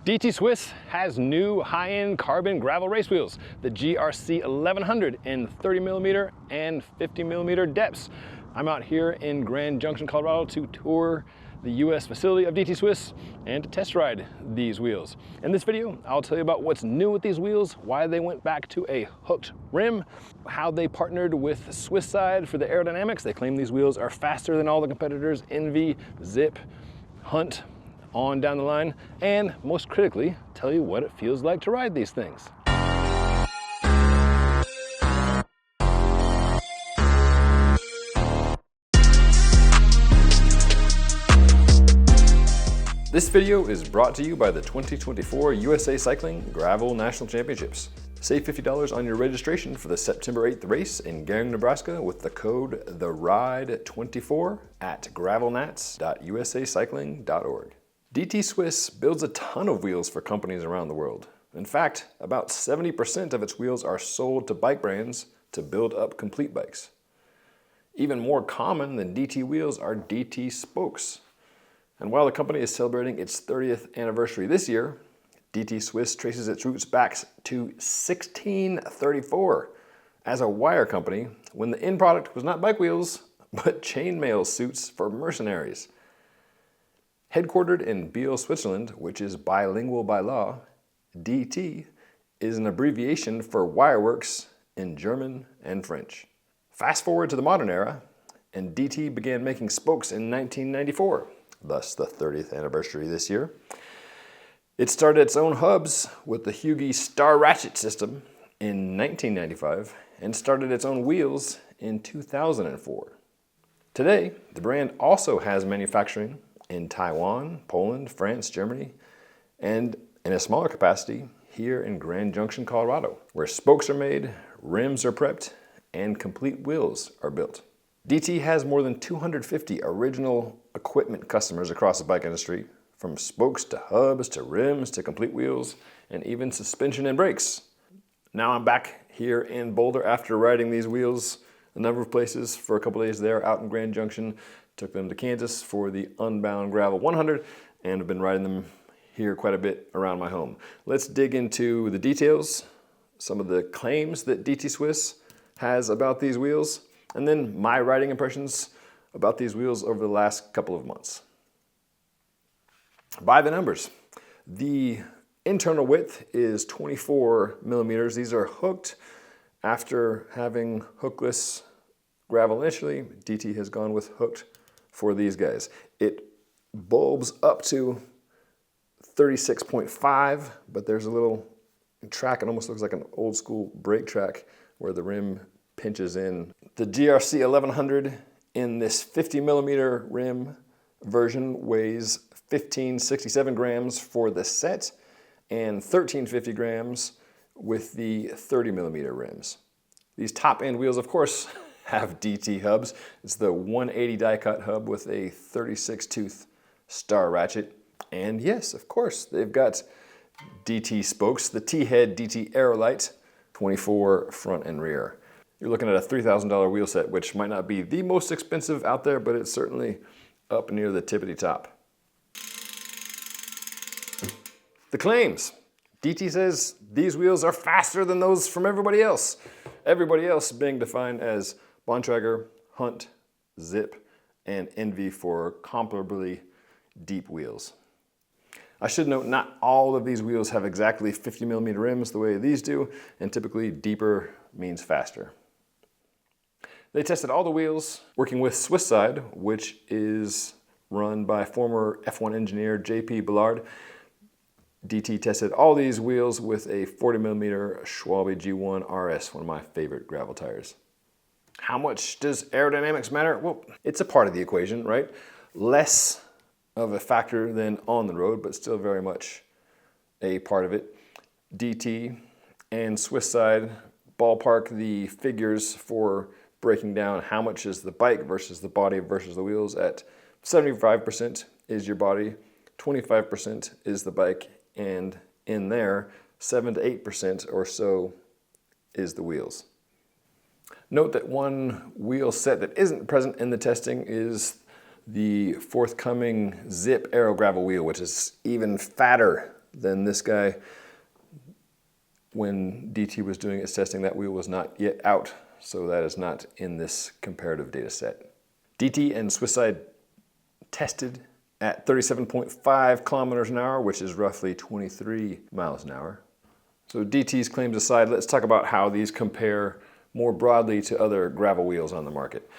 DT Swiss has new high-end carbon gravel race wheels, the GRC 1100 in 30mm and 50mm depths. I'm out here in Grand Junction, Colorado to tour the US facility of DT Swiss and to test ride these wheels. In this video, I'll tell you about what's new with these wheels, why they went back to a hooked rim, how they partnered with SwissSide for the aerodynamics. They claim these wheels are faster than all the competitors, ENVE, Zipp, Hunt, on down the line, and most critically, tell you what it feels like to ride these things. This video is brought to you by the 2024 USA Cycling Gravel National Championships. Save $50 on your registration for the September 8th race in Gering, Nebraska with the code THERIDE24 at gravelnats.usacycling.org. DT Swiss builds a ton of wheels for companies around the world. In fact, about 70% of its wheels are sold to bike brands to build up complete bikes. Even more common than DT wheels are DT spokes. And while the company is celebrating its 30th anniversary this year, DT Swiss traces its roots back to 1634 as a wire company when the end product was not bike wheels, but chainmail suits for mercenaries. Headquartered in Biel, Switzerland, which is bilingual by law, DT is an abbreviation for wireworks in German and French. Fast forward to the modern era, and DT began making spokes in 1994, thus the 30th anniversary this year. It started its own hubs with the Hugi Star Ratchet system in 1995 and started its own wheels in 2004. Today, the brand also has manufacturing in Taiwan, Poland, France, Germany, and in a smaller capacity here in Grand Junction, Colorado, where spokes are made, rims are prepped, and complete wheels are built. DT has more than 250 original equipment customers across the bike industry, from spokes to hubs to rims to complete wheels, and even suspension and brakes. Now I'm back here in Boulder after riding these wheels a number of places for a couple days there out in Grand Junction. Took them to Kansas for the Unbound Gravel 100 and have been riding them here quite a bit around my home. Let's dig into the details, some of the claims that DT Swiss has about these wheels, and then my riding impressions about these wheels over the last couple of months. By the numbers, the internal width is 24 millimeters. These are hooked. After having hookless gravel initially, DT has gone with hooked for these guys. It bulbs up to 36.5, but there's a little track. It almost looks like an old school brake track where the rim pinches in. The GRC 1100 in this 50 millimeter rim version weighs 1567 grams for the set and 1350 grams with the 30 millimeter rims. These top end wheels, of course, have DT hubs. It's the 180 die cut hub with a 36 tooth star ratchet. And yes, of course, they've got DT spokes, the T-head DT aero light, 24 front and rear. You're looking at a $3,000 wheel set, which might not be the most expensive out there, but it's certainly up near the tippity top. The claims. DT says these wheels are faster than those from everybody else. Everybody else being defined as Bontrager, Hunt, Zipp, and ENVE for comparably deep wheels. I should note not all of these wheels have exactly 50 millimeter rims the way these do, and typically deeper means faster. They tested all the wheels working with SwissSide, which is run by former F1 engineer JP Ballard. DT tested all these wheels with a 40 millimeter Schwalbe G1 RS, one of my favorite gravel tires. How much does aerodynamics matter? Well, it's a part of the equation, right? Less of a factor than on the road, but still very much a part of it. DT and SwissSide ballpark the figures for breaking down how much is the bike versus the body versus the wheels at 75% is your body, 25% is the bike, and in there, 7 to 8% or so is the wheels. Note that one wheel set that isn't present in the testing is the forthcoming Zipp aero gravel wheel, which is even fatter than this guy. When DT was doing its testing, that wheel was not yet out, so that is not in this comparative data set. DT and SwissSide tested at 37.5 kilometers an hour, which is roughly 23 miles an hour. So DT's claims aside, let's talk about how these compare more broadly to other gravel wheels on the market.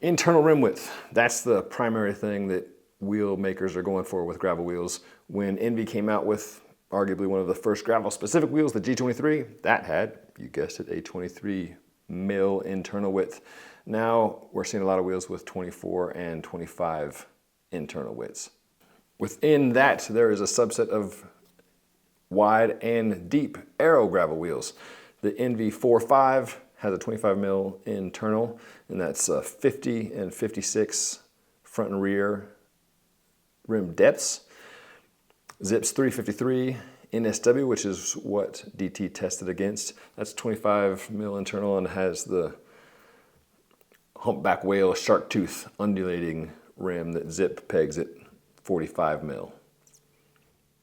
Internal rim width, that's the primary thing that wheel makers are going for with gravel wheels. When ENVE came out with arguably one of the first gravel-specific wheels, the G23, that had, you guessed it, a 23 mil internal width. Now we're seeing a lot of wheels with 24 and 25 internal widths. Within that, there is a subset of wide and deep aero gravel wheels. The ENVE 4.5 has a 25 mil internal, and that's 50 and 56 front and rear rim depths. Zipp's 353 NSW, which is what DT tested against, that's 25 mil internal and has the humpback whale shark tooth undulating rim that Zipp pegs at 45 mil.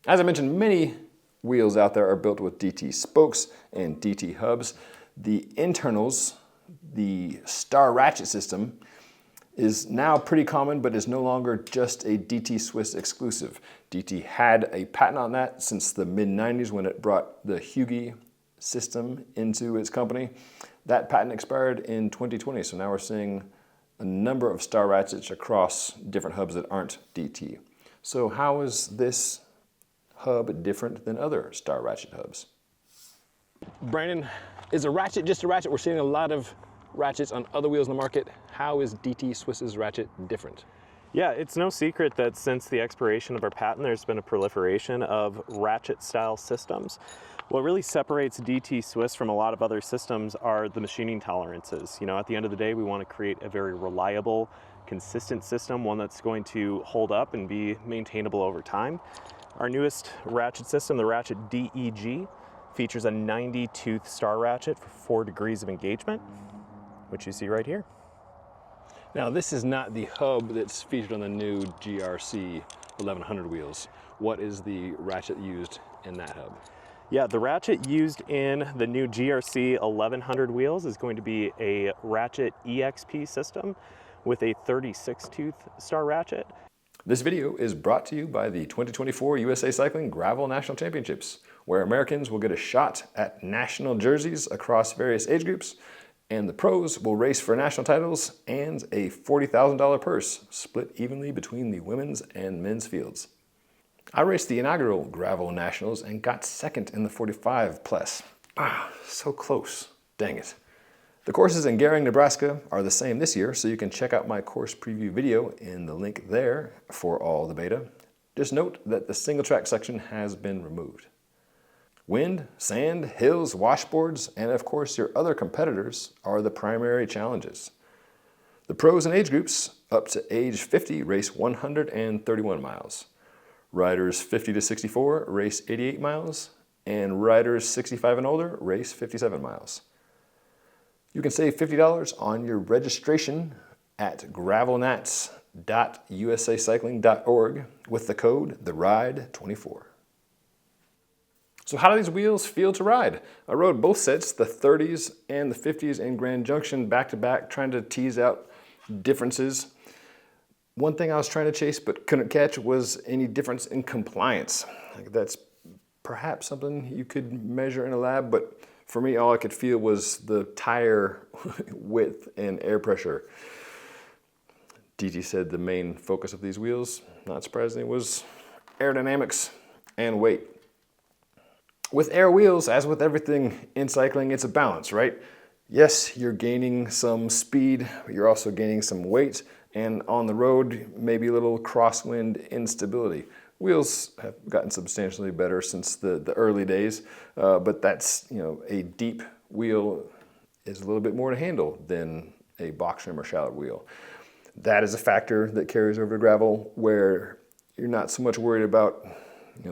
As I mentioned, many wheels out there are built with DT spokes and DT hubs. The internals, the star ratchet system, is now pretty common, but is no longer just a DT Swiss exclusive. DT had a patent on that since the mid-90s when it brought the Hugi system into its company. That patent expired in 2020, so now we're seeing a number of star ratchets across different hubs that aren't DT. So how is this hub different than other star ratchet hubs? Brandon, is a ratchet just a ratchet? We're seeing a lot of ratchets on other wheels in the market. How is DT Swiss's ratchet different? Yeah, it's no secret that since the expiration of our patent, there's been a proliferation of ratchet style systems. What really separates DT Swiss from a lot of other systems are the machining tolerances. You know, at the end of the day, we want to create a very reliable, consistent system, one that's going to hold up and be maintainable over time. Our newest ratchet system, the Ratchet DEG, features a 90-tooth star ratchet for 4 degrees of engagement, which you see right here. Now, this is not the hub that's featured on the new GRC 1100 wheels. What is the ratchet used in that hub? Yeah, the ratchet used in the new GRC 1100 wheels is going to be a Ratchet EXP system with a 36-tooth star ratchet. This video is brought to you by the 2024 USA Cycling Gravel National Championships, where Americans will get a shot at national jerseys across various age groups, and the pros will race for national titles and a $40,000 purse split evenly between the women's and men's fields. I raced the inaugural Gravel Nationals and got second in the 45 plus. So close. Dang it. The courses in Gering, Nebraska are the same this year, so you can check out my course preview video in the link there for all the beta. Just note that the single track section has been removed. Wind, sand, hills, washboards, and of course your other competitors are the primary challenges. The pros and age groups up to age 50 race 131 miles. Riders 50 to 64 race 88 miles, and riders 65 and older race 57 miles. You can save $50 on your registration at gravelnats.usacycling.org with the code THERIDE24. So how do these wheels feel to ride? I rode both sets, the 30s and the 50s in Grand Junction back to back, trying to tease out differences. One thing I was trying to chase but couldn't catch was any difference in compliance. That's perhaps something you could measure in a lab, but for me, all I could feel was the tire width and air pressure. DT said the main focus of these wheels, not surprisingly, was aerodynamics and weight. With air wheels, as with everything in cycling, it's a balance, right? Yes, you're gaining some speed, but you're also gaining some weight, and on the road, maybe a little crosswind instability. Wheels have gotten substantially better since the early days, but that's, a deep wheel is a little bit more to handle than a box rim or shallot wheel. That is a factor that carries over to gravel, where you're not so much worried about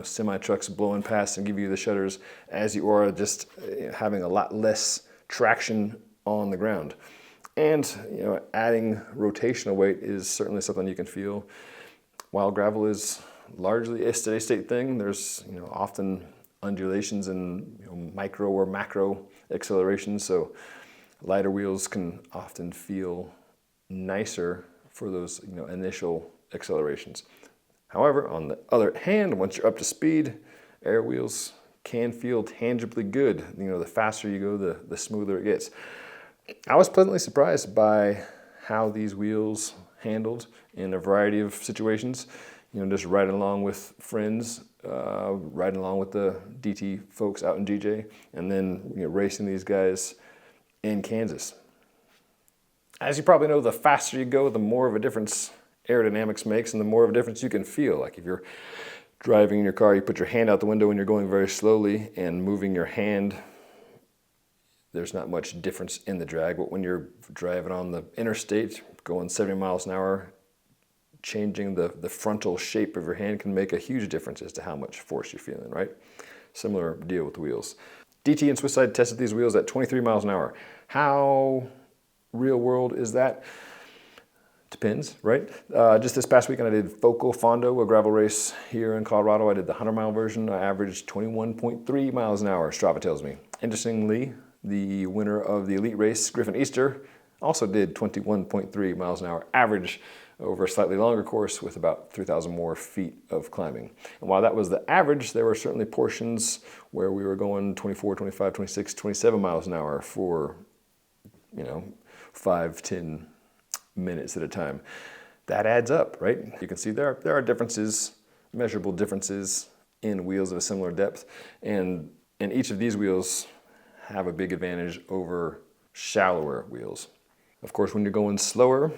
semi-trucks blowing past and give you the shudders as you are just having a lot less traction on the ground. And adding rotational weight is certainly something you can feel, while gravel is largely a steady state thing. There's often undulations and micro or macro accelerations, so lighter wheels can often feel nicer for those initial accelerations. However, on the other hand, once you're up to speed, air wheels can feel tangibly good. The faster you go, the smoother it gets. I was pleasantly surprised by how these wheels handled in a variety of situations. Just riding along with friends, riding along with the DT folks out in GJ, and then racing these guys in Kansas. As you probably know, the faster you go, the more of a difference aerodynamics makes and the more of a difference you can feel. Like if you're driving in your car, you put your hand out the window when you're going very slowly and moving your hand, there's not much difference in the drag. But when you're driving on the interstate, going 70 miles an hour, changing the frontal shape of your hand can make a huge difference as to how much force you're feeling, right? Similar deal with the wheels. DT and SwissSide tested these wheels at 23 miles an hour. How real world is that? Depends, right? Just this past weekend I did Foco Fondo, a gravel race here in Colorado. I did the 100-mile version. I averaged 21.3 miles an hour, Strava tells me. Interestingly, the winner of the elite race, Griffin Easter, also did 21.3 miles an hour average over a slightly longer course with about 3,000 more feet of climbing. And while that was the average, there were certainly portions where we were going 24, 25, 26, 27 miles an hour for, 5, 10 minutes at a time. That adds up, right? You can see there are differences, measurable differences in wheels of a similar depth, and each of these wheels have a big advantage over shallower wheels. Of course, when you're going slower,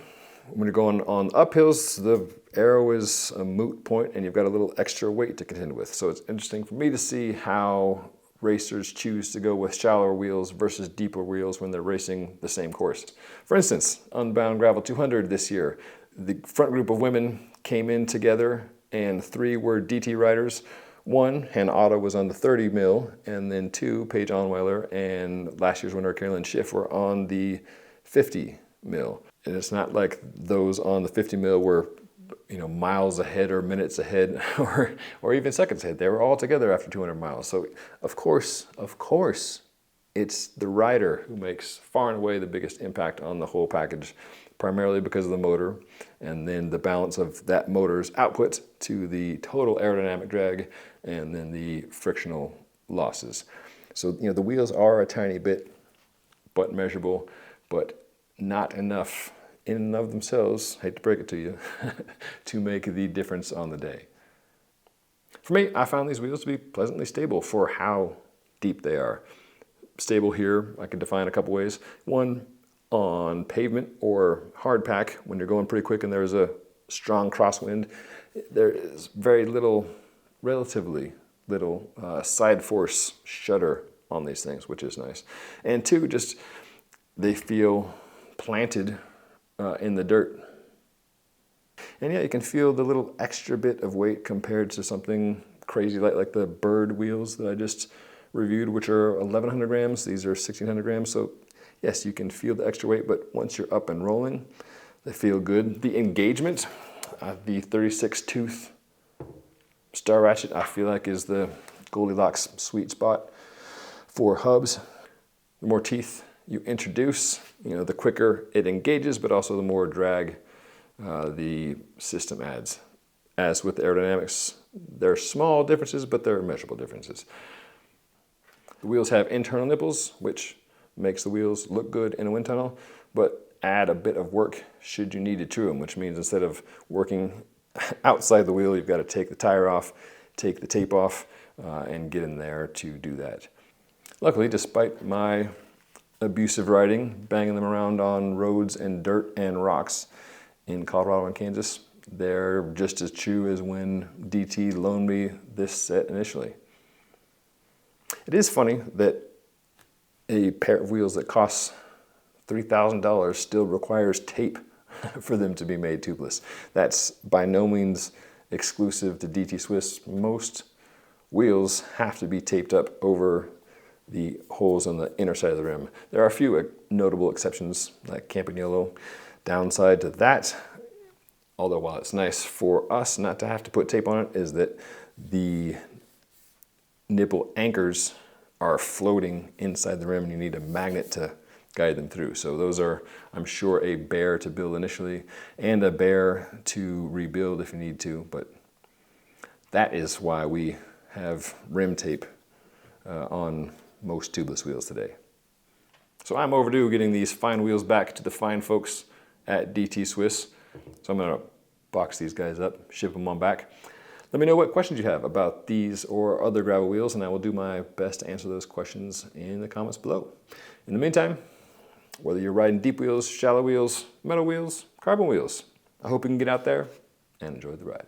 when you're going on uphills, the aero is a moot point and you've got a little extra weight to contend with. So it's interesting for me to see how racers choose to go with shallower wheels versus deeper wheels when they're racing the same course. For instance, Unbound Gravel 200 this year, the front group of women came in together and 3 were DT riders. 1, Hannah Otto, was on the 30 mil, and then 2, Paige Onweiler and last year's winner Carolyn Schiff were on the 50 mil. And it's not like those on the 50 mil were miles ahead or minutes ahead or even seconds ahead. They were all together after 200 miles. So of course, it's the rider who makes far and away the biggest impact on the whole package, primarily because of the motor and then the balance of that motor's output to the total aerodynamic drag and then the frictional losses. So the wheels are a tiny bit but measurable, but not enough in and of themselves, hate to break it to you, to make the difference on the day. For me, I found these wheels to be pleasantly stable for how deep they are. Stable here, I can define a couple ways. One, on pavement or hard pack, when you're going pretty quick and there's a strong crosswind, there is relatively little side force shudder on these things, which is nice. And 2, just they feel planted in the dirt. And yeah, you can feel the little extra bit of weight compared to something crazy like the Bird wheels that I just reviewed, which are 1,100 grams. These are 1,600 grams. So yes, you can feel the extra weight, but once you're up and rolling, they feel good. The engagement, the 36 tooth star ratchet, I feel like is the Goldilocks sweet spot for hubs. The more teeth you introduce, the quicker it engages, but also the more drag the system adds. As with the aerodynamics, there are small differences, but there are measurable differences. The wheels have internal nipples, which makes the wheels look good in a wind tunnel, but add a bit of work should you need to true them, which means instead of working outside the wheel, you've got to take the tire off, take the tape off, and get in there to do that. Luckily, despite my abusive riding, banging them around on roads and dirt and rocks in Colorado and Kansas, they're just as true as when DT loaned me this set initially. It is funny that a pair of wheels that costs $3,000 still requires tape for them to be made tubeless. That's by no means exclusive to DT Swiss. Most wheels have to be taped up over the holes on the inner side of the rim. There are a few notable exceptions, like Campagnolo. Downside to that, Although while it's nice for us not to have to put tape on it, is that the nipple anchors are floating inside the rim and you need a magnet to guide them through. So those are, I'm sure, a bear to build initially and a bear to rebuild if you need to, but that is why we have rim tape on most tubeless wheels today. So I'm overdue getting these fine wheels back to the fine folks at DT Swiss. So I'm gonna box these guys up, ship them on back. Let me know what questions you have about these or other gravel wheels, and I will do my best to answer those questions in the comments below. In the meantime, whether you're riding deep wheels, shallow wheels, metal wheels, carbon wheels, I hope you can get out there and enjoy the ride.